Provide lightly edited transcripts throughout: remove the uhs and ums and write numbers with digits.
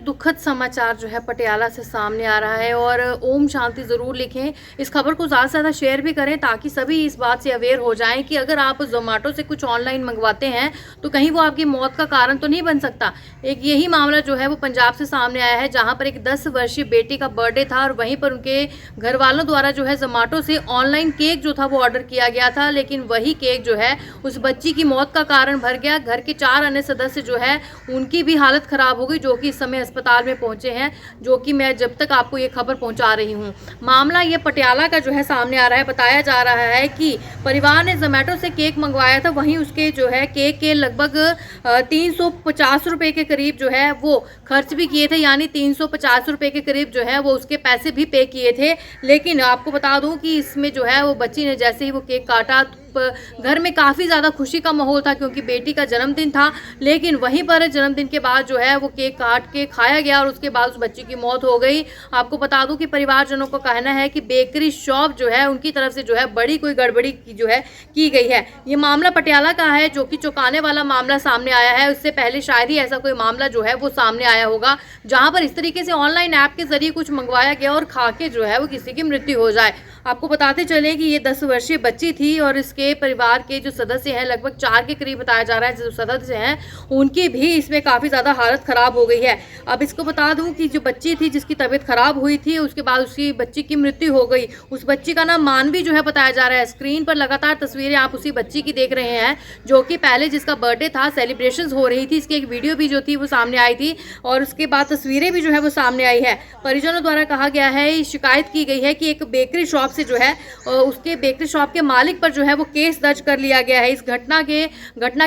दुखद समाचार जो है पटियाला से सामने आ रहा है और ओम शांति ज़रूर लिखें। इस खबर को ज़्यादा से ज़्यादा शेयर भी करें ताकि सभी इस बात से अवेयर हो जाएं कि अगर आप जोमेटो से कुछ ऑनलाइन मंगवाते हैं तो कहीं वो आपकी मौत का कारण तो नहीं बन सकता। एक यही मामला जो है वो पंजाब से सामने आया है, जहाँ पर एक 10 वर्षीय बेटी का बर्थडे था और वहीं पर उनके घर वालों द्वारा जो है जोमेटो से ऑनलाइन केक जो था वो ऑर्डर किया गया था, लेकिन वही केक जो है उस बच्ची की मौत का कारण भर गया। घर के 4 अन्य सदस्य जो है उनकी भी हालत खराब हो गई, जो कि इस समय अस्पताल में पहुंचे हैं, जो कि मैं जब तक आपको ये खबर पहुंचा रही हूं। मामला ये पटियाला का जो है सामने आ रहा है। बताया जा रहा है कि परिवार ने जोमेटो से केक मंगवाया था, वहीं उसके जो है केक के लगभग 350 रुपए के करीब जो है वो खर्च भी किए थे, यानी 350 रुपए के करीब जो है वो उसके पैसे भी पे किए थे। लेकिन आपको बता दूं कि इसमें जो है वो बच्ची ने जैसे ही वो केक काटा, घर में काफ़ी ज़्यादा खुशी का माहौल था क्योंकि बेटी का जन्मदिन था। लेकिन वहीं पर जन्मदिन के बाद जो है वो केक काट के खाया गया और उसके बाद उस बच्ची की मौत हो गई। आपको बता दूं कि परिवारजनों का कहना है कि बेकरी शॉप जो है उनकी तरफ से जो है बड़ी कोई गड़बड़ी जो है की गई है। ये मामला पटियाला का है, जो कि चौंकाने वाला मामला सामने आया है। उससे पहले शायद ही ऐसा कोई मामला जो है वो सामने आया होगा जहाँ पर इस तरीके से ऑनलाइन ऐप के जरिए कुछ मंगवाया गया और खा के जो है वो किसी की मृत्यु हो जाए। आपको बताते चले कि ये 10 वर्षीय बच्ची थी और इसके परिवार के जो सदस्य हैं लगभग 4 के करीब बताया जा रहा है जो सदस्य हैं, उनकी भी इसमें काफ़ी ज़्यादा हालत ख़राब हो गई है। अब इसको बता दूं कि जो बच्ची थी जिसकी तबीयत ख़राब हुई थी, उसके बाद उसकी बच्ची की मृत्यु हो गई। उस बच्ची का नाम मानवी जो है बताया जा रहा है। स्क्रीन पर लगातार तस्वीरें आप उसी बच्ची की देख रहे हैं, जो कि पहले जिसका बर्थडे था, सेलिब्रेशन हो रही थी, इसकी एक वीडियो भी जो थी वो सामने आई थी और उसके बाद तस्वीरें भी जो है वो सामने आई है। परिजनों द्वारा कहा गया है, शिकायत की गई है कि एक बेकरी शॉप से जो है उसके बेकरी शॉप के मालिक पर जो है वो केस दर्ज कर लिया गया है। इस घटना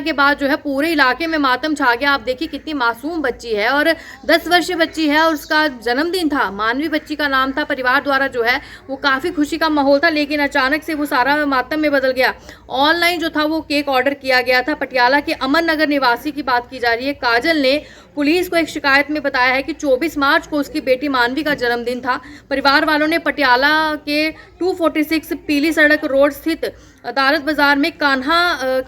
के बाद जो है पूरे इलाके में मातम छा गया। आप देखिए कितनी मासूम बच्ची है और 10 वर्षीय बच्ची है और उसका जन्मदिन था। मानवी बच्ची का नाम था। परिवार द्वारा जो है वो काफ़ी खुशी का माहौल था, लेकिन अचानक से वो सारा मातम में बदल गया। ऑनलाइन जो था वो केक ऑर्डर किया गया था। पटियाला के अमन नगर निवासी की बात की जा रही है। काजल ने पुलिस को एक शिकायत में बताया है कि 24 मार्च को उसकी बेटी मानवी का जन्मदिन था। परिवार वालों ने पटियाला के 246 पीली सड़क रोड स्थित अदालत बाजार में कान्हा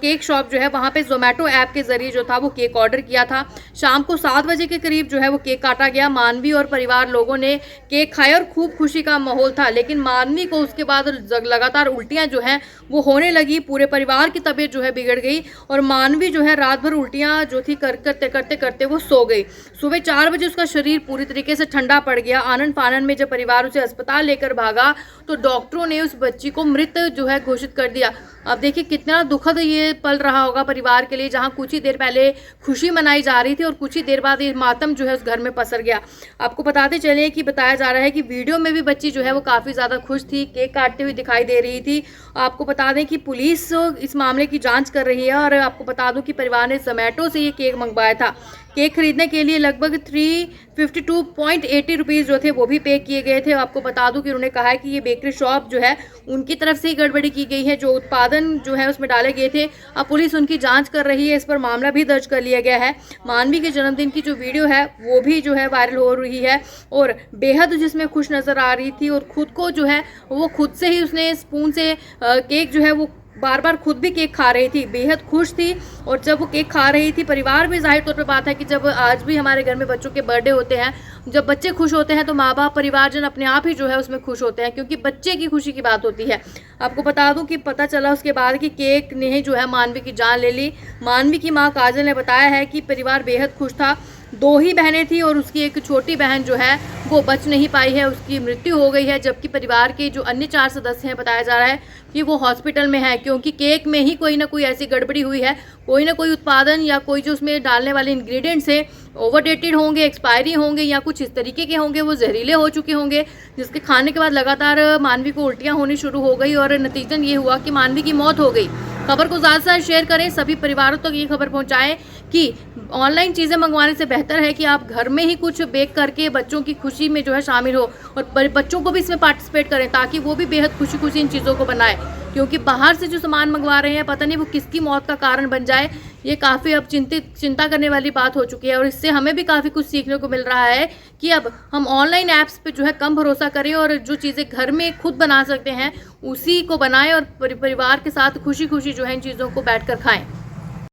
केक शॉप जो है वहाँ पे जोमेटो ऐप के जरिए जो था वो केक ऑर्डर किया था। शाम को 7 बजे के करीब जो है वो केक काटा गया। मानवी और परिवार लोगों ने केक खाया और खूब खुशी का माहौल था, लेकिन मानवी को उसके बाद लगातार उल्टियाँ जो हैं वो होने लगी। पूरे परिवार की तबीयत जो है बिगड़ गई और मानवी जो है रात भर उल्टियाँ जो थी करते करते वो सो गई। सुबह 4 बजे उसका शरीर पूरी तरीके से ठंडा पड़ गया। आनन फानन में जब परिवार उसे अस्पताल लेकर भागा तो डॉक्टरों ने उस बच्ची को मृत जो है घोषित कर दिया। अब देखिए कितना दुखद ये पल रहा होगा परिवार के लिए, जहां कुछ ही देर पहले खुशी मनाई जा रही थी और कुछ ही देर बाद ये मातम जो है उस घर में पसर गया। आपको बताते चले कि बताया जा रहा है कि वीडियो में भी बच्ची जो है वो काफ़ी ज़्यादा खुश थी, केक काटते हुए दिखाई दे रही थी। आपको बता दें कि पुलिस इस मामले की जाँच कर रही है और आपको बता दूँ कि परिवार ने जोमेटो से ये केक मंगवाया था। केक खरीदने के लिए लगभग 352.80 रुपीज़ जो थे वो भी पे किए गए थे। आपको बता दूं कि उन्होंने कहा है कि ये बेकरी शॉप जो है उनकी तरफ से ही गड़बड़ी की गई है, जो उत्पादन जो है उसमें डाले गए थे। अब पुलिस उनकी जांच कर रही है, इस पर मामला भी दर्ज कर लिया गया है। मानवी के जन्मदिन की जो वीडियो है वो भी जो है वायरल हो रही है और बेहद जिसमें खुश नज़र आ रही थी और खुद को जो है वो खुद से ही उसने स्पून से केक जो है वो बार बार खुद भी केक खा रही थी, बेहद खुश थी। और जब वो केक खा रही थी, परिवार भी जाहिर तौर पे बात है कि जब आज भी हमारे घर में बच्चों के बर्थडे होते हैं, जब बच्चे खुश होते हैं तो माँ बाप परिवारजन अपने आप ही जो है उसमें खुश होते हैं, क्योंकि बच्चे की खुशी की बात होती है। आपको बता दूं कि पता चला उसके बाद कि केक ने ही जो है मानवी की जान ले ली। मानवी की माँ काजल ने बताया है कि परिवार बेहद खुश था। 2 ही बहनें थी और उसकी एक छोटी बहन जो है वो बच नहीं पाई है, उसकी मृत्यु हो गई है। जबकि परिवार के जो अन्य 4 सदस्य हैं बताया जा रहा है कि वो हॉस्पिटल में है, क्योंकि केक में ही कोई ना कोई ऐसी गड़बड़ी हुई है। कोई ना कोई उत्पादन या कोई जो उसमें डालने वाले इंग्रेडिएंट्स हैं ओवरडेटेड होंगे, एक्सपायरी होंगे या कुछ इस तरीके के होंगे, वो जहरीले हो चुके होंगे, जिसके खाने के बाद लगातार मानवी को उल्टियाँ होनी शुरू हो गई और नतीजन ये हुआ कि मानवी की मौत हो गई। खबर को ज़्यादा से ज़्यादा शेयर करें, सभी परिवारों तक ये खबर पहुँचाएँ कि ऑनलाइन चीज़ें मंगवाने से बेहतर है कि आप घर में ही कुछ बेक करके बच्चों की खुशी में जो है शामिल हो और बच्चों को भी इसमें पार्टिसिपेट करें, ताकि वो भी बेहद खुशी खुशी इन चीज़ों को बनाए। क्योंकि बाहर से जो सामान मंगवा रहे हैं, पता नहीं वो किसकी मौत का कारण बन जाए। ये काफ़ी अब चिंता करने वाली बात हो चुकी है और इससे हमें भी काफ़ी कुछ सीखने को मिल रहा है कि अब हम ऑनलाइन ऐप्स पे जो है कम भरोसा करें और जो चीज़ें घर में खुद बना सकते हैं उसी को बनाएं और परिवार के साथ खुशी खुशी जो है इन चीज़ों को बैठ कर खाएं।